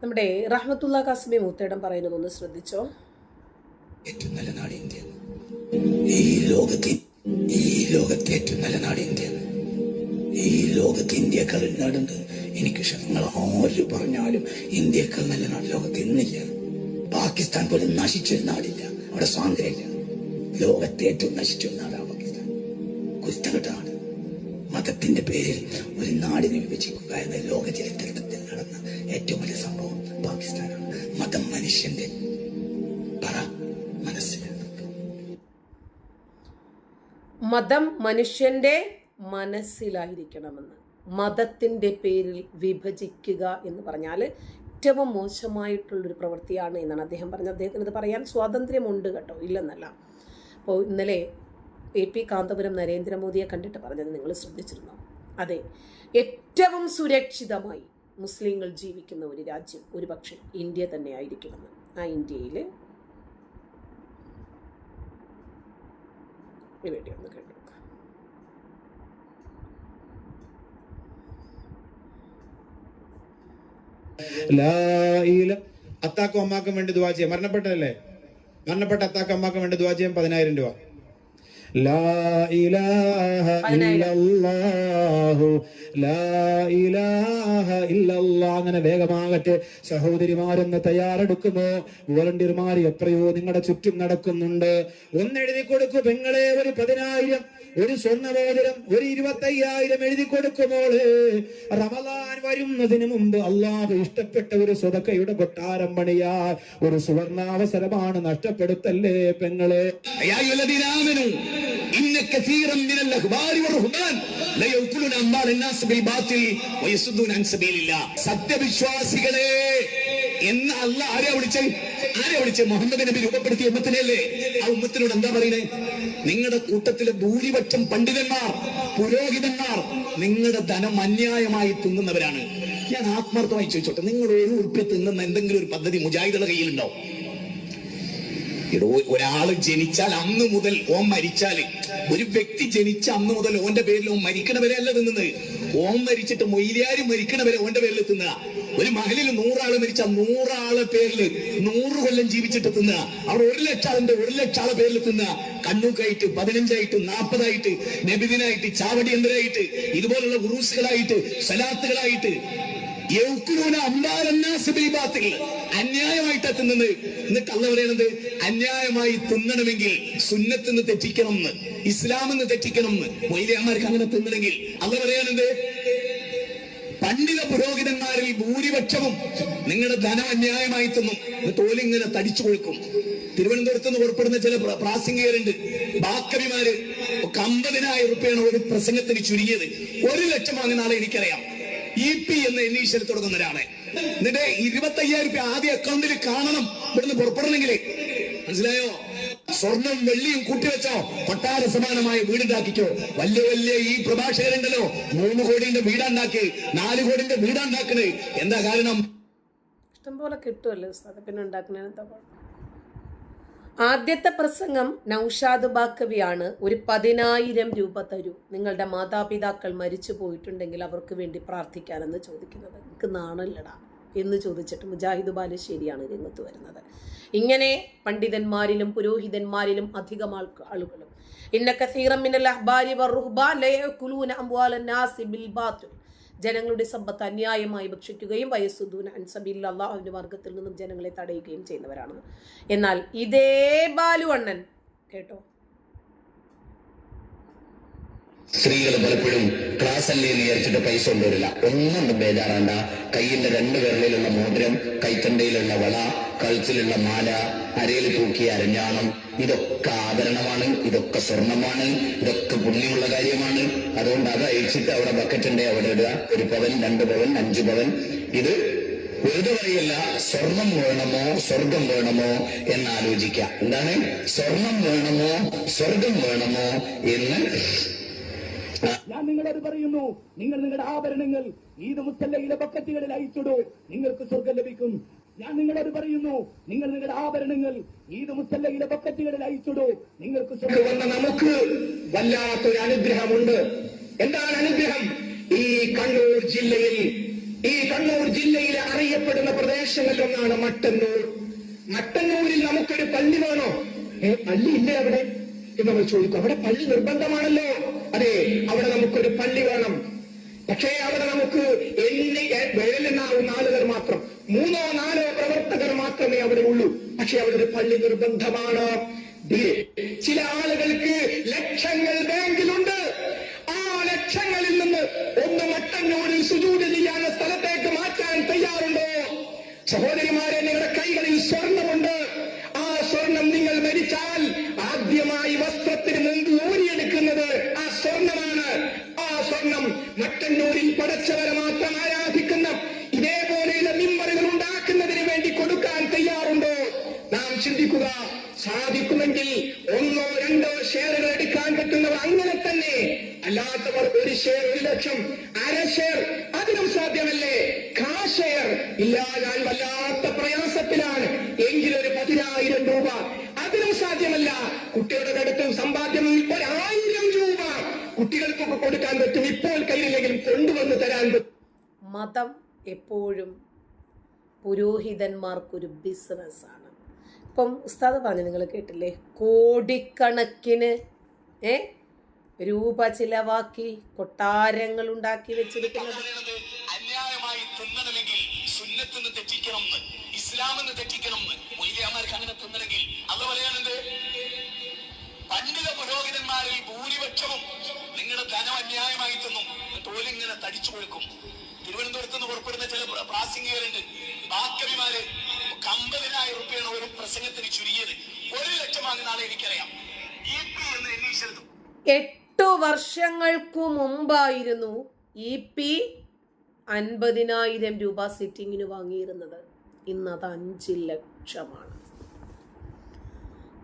നമ്മുടെ റഹ്മത്തുള്ള കാസിമി മൂത്തേടം പറയുന്നതൊന്ന് ശ്രദ്ധിച്ചോ. ഏറ്റവും നല്ല നാട് ഇന്ത്യ, ഈ ലോകത്തെ ഏറ്റവും നല്ല നാട് ഇന്ത്യ. ഈ ലോകത്ത് ഇന്ത്യക്കാൾ നാടുണ്ട് എനിക്ക്. നിങ്ങൾ ആര് പറഞ്ഞാലും ഇന്ത്യക്കാൾ നല്ല നാട് ലോകത്ത് ഇന്നില്ല. പാകിസ്ഥാൻ പോലും നശിച്ചൊരു നാടില്ല, അവിടെ സ്വാതന്ത്ര്യമില്ല. ലോകത്തെ ഏറ്റവും നശിച്ചൊരു നാടാണ് പാകിസ്ഥാൻ. കുരുത്തകെട്ട നാട്. മതത്തിന്റെ പേരിൽ ഒരു നാടിനെ വിഭജിക്കുക എന്ന ലോക ചരിത്രത്തിൽ നടന്ന ഏറ്റവും വലിയ സംഭവം പാകിസ്ഥാനാണ്. മതം മനുഷ്യന്റെ മതം മനുഷ്യന്റെ മനസ്സിലായിരിക്കണമെന്ന്. മതത്തിന്റെ പേരിൽ വിഭജിക്കുക എന്ന് പറഞ്ഞാൽ ഏറ്റവും മോശമായിട്ടുള്ളൊരു പ്രവൃത്തിയാണ് എന്നാണ് അദ്ദേഹം പറഞ്ഞത്. അദ്ദേഹത്തിന് ഇത് പറയാൻ സ്വാതന്ത്ര്യമുണ്ട് കേട്ടോ, ഇല്ലെന്നല്ല. അപ്പോൾ ഇന്നലെ AP കാന്തപുരം നരേന്ദ്രമോദിയെ കണ്ടിട്ട് പറഞ്ഞത് നിങ്ങൾ ശ്രദ്ധിച്ചിരുന്നോ? അതെ, ഏറ്റവും സുരക്ഷിതമായി മുസ്ലിങ്ങൾ ജീവിക്കുന്ന ഒരു രാജ്യം ഒരുപക്ഷെ ഇന്ത്യ തന്നെ ആയിരിക്കുമെന്ന്. ആ ഇന്ത്യയിൽ വീഡിയോ ഒന്ന് കേട്ടു. അത്താക്കും അമ്മാക്കും വേണ്ടി ദുആ ചെയ്യാം. മരണപ്പെട്ടതല്ലേ, മരണപ്പെട്ട അത്താക്കും അമ്മാക്കും വേണ്ടി ദുആ ചെയ്യാൻ 10,000 രൂപ. ലാ ഇലാഹ ഇല്ലല്ലാഹു ലാ ഇലാഹ ഇല്ലല്ലാഹ്. അങ്ങനെ വേഗമാകട്ടെ. സഹോദരിമാരൊന്ന് തയ്യാറെടുക്കുമോ? വോളണ്ടിയർമാർ എത്രയോ നിങ്ങളുടെ ചുറ്റും നടക്കുന്നുണ്ട്. ഒന്നെഴുതി കൊടുക്കൂ പെങ്ങളെ. ഒരു 10,000, ഒരു സ്വർണ്ണമോതിരം, ഒരു 25,000 എഴുതി കൊടുക്കുമോള്. റമളാൻ വരുന്നതിന് മുമ്പ് അള്ളാഹു ഇഷ്ടപ്പെട്ട ഒരു സ്വതക്കയുടെ കൊട്ടാരം പണിയാ ഒരു സുവർണാവസരമാണ്. നഷ്ടപ്പെടുത്തല്ലേ പെങ്ങളെ. സത്യവിശ്വാസികളെ എന്ന് അള്ളാഹ് ആരെയാ വിളിച്ചേ? മുഹമ്മദ് നബി രൂപപ്പെടുത്തിയ ഉമ്മത്തിനെയല്ലേ? ആ ഉമ്മത്തിനോട് എന്താ പറയുന്നത്? നിങ്ങളുടെ കൂട്ടത്തിലെ ഭൂരിപക്ഷം പണ്ഡിതന്മാർ, പുരോഹിതന്മാർ നിങ്ങളുടെ ധനം അന്യായമായി തിന്നുന്നവരാണ്. ഞാൻ ആത്മാർത്ഥമായി ചോദിച്ചോട്ടെ, നിങ്ങൾ ഒരു ഉറുപ്പ്യ തിന്നുന്ന എന്തെങ്കിലും ഒരു പദ്ധതി മുജാഹിദുകളുടെ കയ്യിലുണ്ടോ? ഒരാള് ജനിച്ചാൽ അന്ന് മുതൽ ഓൻ മരിച്ചാല്, ഒരു വ്യക്തി ജനിച്ച അന്ന് മുതൽ ഓന്റെ പേരിൽ ഓൻ മരിക്കണ വരെ അല്ല തിന്നുന്നത്. ഓൻ മരിച്ചിട്ട് മൊയ്ലിയാര് മരിക്കണ വരെ ഓന്റെ പേരിൽ തിന്നുക. ഒരു മഹലിൽ 100 ആള് മരിച്ച 100 ആളെ പേരിൽ 100 കൊല്ലം ജീവിച്ചിട്ട് തിന്നുക. അവിടെ 1,00,000 ആളിന്റെ 1,00,000 ആളെ പേരിൽ തിന്നുക. കണ്ണൂക്കായിട്ട്, 15ആയിട്ട്, 40ആയിട്ട്, നബിദിനായിട്ട്, ചാവടിയന്തരായിട്ട്, ഇതുപോലുള്ള ഉറൂസുകളായിട്ട്, സലാത്തുകളായിട്ട് അന്യായമായിട്ട് തിന്നുന്നത്. എന്നിട്ട് അള്ള പറയുന്നത് അന്യായമായി തിന്നണമെങ്കിൽ സുന്നത്തിന്ന് തെറ്റിക്കണം എന്ന്, ഇസ്ലാമെന്ന് തെറ്റിക്കണം എന്ന്. മൊയ്ലിയാമാർക്ക് അങ്ങനെ തിന്നണമെങ്കിൽ അള്ള പറയാനുണ്ട്, പണ്ഡിത പുരോഹിതന്മാരിൽ ഭൂരിപക്ഷവും നിങ്ങളുടെ ധനം അന്യായമായി തിന്നും. തോലിങ്ങനെ തടിച്ചു കൊഴുക്കും. തിരുവനന്തപുരത്ത് നിന്ന് പുറപ്പെടുന്ന ചില പ്രാസംഗികരുണ്ട്, ബാക്കവിമാര്. 50,000 രൂപയാണ് ഒരു പ്രസംഗത്തിന് ചുരുങ്ങിയത്. 1,00,000 വാങ്ങുന്ന ആളെ എനിക്കറിയാം. EP എന്ന ഇനീഷ്യൽ തുടങ്ങുന്ന ഒരാളെ. എന്നിട്ട് 25,000 രൂപ ആദ്യ അക്കൗണ്ടിൽ കാണണം ഇവിടുന്ന് പുറപ്പെടണമെങ്കിൽ. മനസ്സിലായോ? സ്വർണം വെള്ളിയും കൂട്ടിവെച്ചോ, കൊട്ടാര സമാനമായ വീടുണ്ടാക്കിക്കോ. വലിയ വലിയ ഈ പ്രഭാഷകരുണ്ടല്ലോ, 3 കോടിന്റെ വീടുണ്ടാക്കി, 4 കോടിന്റെ വീടുണ്ടാക്കണേ. എന്താ കാരണം? ഇഷ്ടംപോലെ കിട്ടുമല്ലോ ഉസ്താദ്, പിന്നെ ഉണ്ടാക്കുന്നതിന് എന്താ കുഴപ്പം? ആദ്യത്തെ പ്രസംഗം നൗഷാദ് ബാക്കവിയാണ്. ഒരു 10,000 രൂപ തരൂ, നിങ്ങളുടെ മാതാപിതാക്കൾ മരിച്ചു പോയിട്ടുണ്ടെങ്കിൽ അവർക്ക് വേണ്ടി പ്രാർത്ഥിക്കാനെന്ന് ചോദിക്കുന്നത്. എനിക്ക് നാണല്ലടാ എന്ന് ചോദിച്ചിട്ട് മുജാഹിദ് ബാലുശ്ശേരിയാണ് രംഗത്ത് വരുന്നത്. ഇങ്ങനെ പണ്ഡിതന്മാരിലും പുരോഹിതന്മാരിലും അധികം ആളുകളും ഇന്ന കസീറൻ മിനൽ അഹ്ബാരി വറുഹ്ബാൻ ലയഅകുലൂന അംവാലൻ നാസി ബിൽ ബാത്തിൽ, ജനങ്ങളുടെ സമ്പത്ത് അന്യായമായി ഭക്ഷിക്കുകയും വയസ്സുദൂന അൻ സബീലില്ലാഹ്, അല്ലാഹുവിന്റെ മാർഗത്തിൽ നിന്നും ജനങ്ങളെ തടയുകയും ചെയ്യുന്നവരാണ്. എന്നാൽ ഇതേ ബാലു അണ്ണൻ കേട്ടോ, സ്ത്രീകൾ പലപ്പോഴും ക്ലാസ് അല്ലേ എന്ന് വിചാരിച്ചിട്ട് പൈസ കൊണ്ടുവരില്ല. ഒന്നും ബേജാറാണ്ട. കയ്യിന്റെ 2 വിരലിലുള്ള മോതിരം, കൈത്തണ്ടയിലുള്ള വള, കഴുത്തിലുള്ള മാല, അരയിൽ തൂക്കിയ അരഞ്ഞാണം, ഇതൊക്കെ ആഭരണമാണ്, ഇതൊക്കെ സ്വർണമാണ്, ഇതൊക്കെ പുണ്യമുള്ള കാര്യമാണ്. അതുകൊണ്ട് അത് അയച്ചിട്ട് അവിടെ ബക്കറ്റ് ഉണ്ടേ അവിടെ ഇടുക. 1 പവൻ, 2 പവൻ, 5 പവൻ. ഇത് വെറുതെ പറയല്ല, സ്വർണം വേണമോ സ്വർഗം വേണമോ എന്നാലോചിക്കുക. എന്താണ് സ്വർണം വേണമോ സ്വർഗം വേണമോ എന്ന് ഞാൻ നിങ്ങളോട് പറയുന്നു. നിങ്ങൾ നിങ്ങളുടെ ആഭരണങ്ങൾ ഈദ് മുസല്ലയിലെ ബക്കറ്റുകളിൽ അയച്ചിടൂ, നിങ്ങൾക്ക് സ്വർഗം ലഭിക്കും. ഞാൻ നിങ്ങളോട് പറയുന്നു, നിങ്ങൾ നിങ്ങളുടെ ആഭരണങ്ങൾ ഈദ് മുസല്ലയിലെ ബക്കറ്റുകളിൽ അയച്ചിടൂ, നിങ്ങൾക്ക് സ്വർഗം. വന്ന നമുക്ക് വല്ലാത്തൊരു അനുഗ്രഹമുണ്ട്. എന്താണ് അനുഗ്രഹം? ഈ കണ്ണൂർ ജില്ലയിൽ ഈ കണ്ണൂർ ജില്ലയിലെ അറിയപ്പെടുന്ന പ്രദേശങ്ങളിലൊന്നാണ് മട്ടന്നൂർ. മട്ടന്നൂരിൽ നമുക്കൊരു പള്ളി വേണോ? പള്ളി ഇല്ലേ അവിടെ എന്ന് നമ്മൾ ചോദിക്കും. അവിടെ പള്ളി നിർബന്ധമാണല്ലോ. അതെ, അവിടെ നമുക്കൊരു പള്ളി വേണം. പക്ഷേ അവിടെ നമുക്ക് വേലുന്നാവുന്ന ആളുകൾ മാത്രം, 3-4 പ്രവർത്തകർ മാത്രമേ അവിടെ ഉള്ളൂ. പക്ഷെ അവിടെ ഒരു പള്ളി നിർബന്ധമാണ്. ചില ആളുകൾക്ക് ലക്ഷങ്ങൾ ബാങ്കിലുണ്ട്. ആ ലക്ഷങ്ങളിൽ നിന്ന് ഒന്ന് മട്ടന്നൂരിൽ സുജൂദ് ചെയ്യാനുള്ള സ്ഥലത്തേക്ക് മാറ്റാൻ തയ്യാറുണ്ടോ? സഹോദരിമാരെ, നിങ്ങളുടെ കൈകളിൽ സ്വർണമുണ്ട്. ആ സ്വർണം നിങ്ങൾ മരിച്ചാൽ ആദ്യമായി വസ്ത്രത്തിന് മുമ്പ് ഊരിയെടുക്കുന്നത് ആ സ്വർണമാണ്. ആ സ്വർണം മട്ടന്നൂരിൽ പടച്ചവരെ മാത്രം ആരാധിക്കുന്ന ഇതേപോലെയുള്ള മിമ്പറുകൾ ഉണ്ടാക്കുന്നതിന് വേണ്ടി കൊടുക്കാൻ തയ്യാറുണ്ടോ? നാം ചിന്തിക്കുക. സാധിക്കുമെങ്കിൽ 1-2 ഷെയറുകൾ എടുക്കാൻ പറ്റുന്നവർ അങ്ങനെ തന്നെ, അല്ലാത്തവർ 1 ഷെയർ 1 ലക്ഷം, 1/2 ഷെയർ, അതിനും സാധ്യമല്ലേ? ഷെയർ ഇല്ലാതാൻ വല്ലാത്ത പ്രയാസത്തിലാണ്. എങ്കിലൊരു 10,000 രൂപ, അതിനും സാധ്യമല്ല. കുട്ടികളുടെ അടുത്തും സമ്പാദ്യം 1,000 രൂപ കുട്ടികൾക്കൊക്കെ കൊടുക്കാൻ പറ്റും. ഇപ്പോൾ കയ്യിലെങ്കിലും കൊണ്ടുവന്ന് തരാൻ പറ്റും. മതം എപ്പോഴും പുരോഹിതന്മാർക്കൊരു ബിസിനസ്സാണ്. ഇപ്പം ഉസ്താദ് പറഞ്ഞു, നിങ്ങൾ കേട്ടില്ലേ, കോടിക്കണക്കിന് രൂപ ചിലവാക്കി കൊട്ടാരങ്ങൾ ഉണ്ടാക്കി വെച്ചിരിക്കുന്നത്. അന്യായമായി തിന്നണമെങ്കിൽ സുന്നത്തിന് തെറ്റിക്കണം, ഇസ്ലാമെന്ന് തെറ്റിക്കണം. മൊയ്ലിയാമാർക്ക് അങ്ങനെ തിന്നണമെങ്കിൽ അത് പറയാനുണ്ട്. പണ്ഡിത പുരോഹിതന്മാരിൽ ഭൂരിപക്ഷവും നിങ്ങളുടെ ധനം അന്യായമായി തിന്നും, തോലിങ്ങനെ തടിച്ചു കൊടുക്കും. തിരുവനന്തപുരത്ത് നിന്ന് പുറപ്പെടുന്ന ചില പ്രാസംഗികരുണ്ട്, ബാക്കവിമാര് 50,000 രൂപയാണ് ഒരു പ്രസംഗത്തിന് ചുരുങ്ങിയത്. 1 ലക്ഷം വാങ്ങുന്ന ആളെ എനിക്കറിയാം. എന്ന് എന്നീശ്വരത്തും 8 വർഷങ്ങൾക്കു മുമ്പായിരുന്നു EP 50,000 രൂപ സിറ്റിങ്ങിന് വാങ്ങിയിരുന്നത്. ഇന്നത് 5 ലക്ഷമാണ്.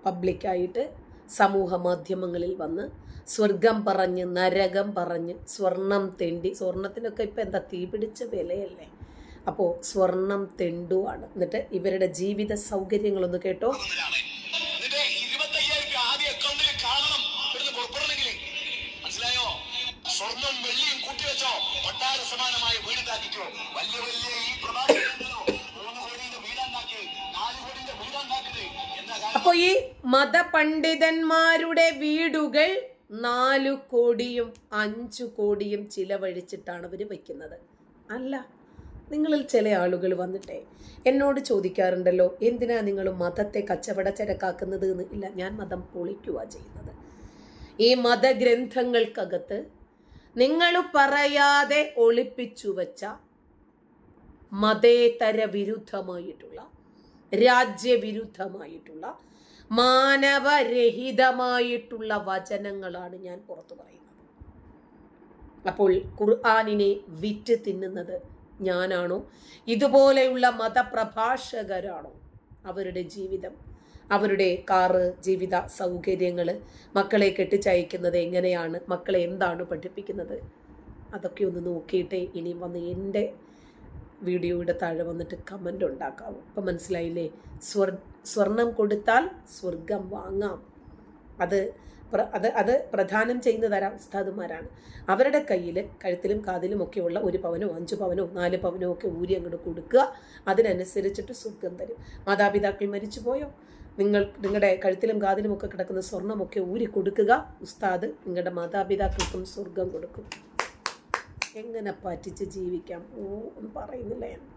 പബ്ലിക്കായിട്ട് സമൂഹ മാധ്യമങ്ങളിൽ വന്ന് സ്വർഗം പറഞ്ഞ് നരകം പറഞ്ഞ് സ്വർണം തെണ്ടി, സ്വർണത്തിനൊക്കെ ഇപ്പം എന്താ തീ പിടിച്ച വിലയല്ലേ. അപ്പോൾ സ്വർണം തെണ്ടുവാണ്. എന്നിട്ട് ഇവരുടെ ജീവിത സൗകര്യങ്ങളൊന്ന് കേട്ടോ. സ്വർണം വെള്ളിയും കൂട്ടിവെച്ചോ, കൊട്ടാര സമാനമായ വീട് താക്കിക്കോ. വലിയ വലിയ ഈ പ്രഭാഷകരോ 3 കോടിയുടെ വീടുണ്ടാക്കി, 4 കോടിയുടെ വീടുണ്ടാക്കുന്നത് എന്താ? അപ്പൊ ഈ മതപണ്ഡിതന്മാരുടെ വീടുകൾ 4 കോടിയും 5 കോടിയും ചിലവഴിച്ചിട്ടാണ് അവർ വെക്കുന്നത്. അല്ല, നിങ്ങളിൽ ചില ആളുകൾ വന്നിട്ടേ എന്നോട് ചോദിക്കാറുണ്ടല്ലോ, എന്തിനാ നിങ്ങൾ മതത്തെ കച്ചവട ചരക്കാക്കുന്നത് എന്ന്. ഇല്ല, ഞാൻ മതം പൊളിക്കുക ചെയ്യുന്നത്. ഈ മതഗ്രന്ഥങ്ങൾക്കകത്ത് നിങ്ങൾ പറയാതെ ഒളിപ്പിച്ചു വച്ച മതേതര വിരുദ്ധമായിട്ടുള്ള, രാജ്യവിരുദ്ധമായിട്ടുള്ള, മാനവരഹിതമായിട്ടുള്ള വചനങ്ങളാണ് ഞാൻ പുറത്തു പറയുന്നത്. അപ്പോൾ ഖുർആനിനെ വിറ്റ് തിന്നുന്നത് ഞാനാണോ? ഇതുപോലെയുള്ള മതപ്രഭാഷകരാണോ? അവരുടെ ജീവിതം, അവരുടെ കാറ്, ജീവിത സൗകര്യങ്ങൾ, മക്കളെ കെട്ടിച്ചയക്കുന്നത് എങ്ങനെയാണ്, മക്കളെ എന്താണ് പഠിപ്പിക്കുന്നത്, അതൊക്കെ ഒന്ന് നോക്കിയിട്ടേ ഇനി വന്ന് എൻ്റെ വീഡിയോയുടെ താഴെ വന്നിട്ട് കമൻ്റ് ഉണ്ടാക്കാവൂ. ഇപ്പം മനസ്സിലായില്ലേ? സ്വർണം കൊടുത്താൽ സ്വർഗം വാങ്ങാം. അത് പ്രധാനം ചെയ്യുന്നതാരാ? ഉസ്താദുമാരാണ്. അവരുടെ കയ്യിൽ കഴുത്തിലും കാതിലും ഒക്കെയുള്ള 1 പവനോ 5 പവനോ 4 പവനോ ഒക്കെ ഊരി അങ്ങോട്ട് കൊടുക്കുക. അതിനനുസരിച്ചിട്ട് സ്വർഗം തരും. മാതാപിതാക്കൾ മരിച്ചു പോയോ? നിങ്ങളുടെ കഴുത്തിലും കാതിലും ഒക്കെ കിടക്കുന്ന സ്വർണ്ണമൊക്കെ ഊരി കൊടുക്കുക. ഉസ്താദ് നിങ്ങളുടെ മാതാപിതാക്കൾക്കും സ്വർഗം കൊടുക്കും. എങ്ങനെ പറ്റിച്ച് ജീവിക്കാം? എന്ന് പറയുന്നില്ല ഞാൻ.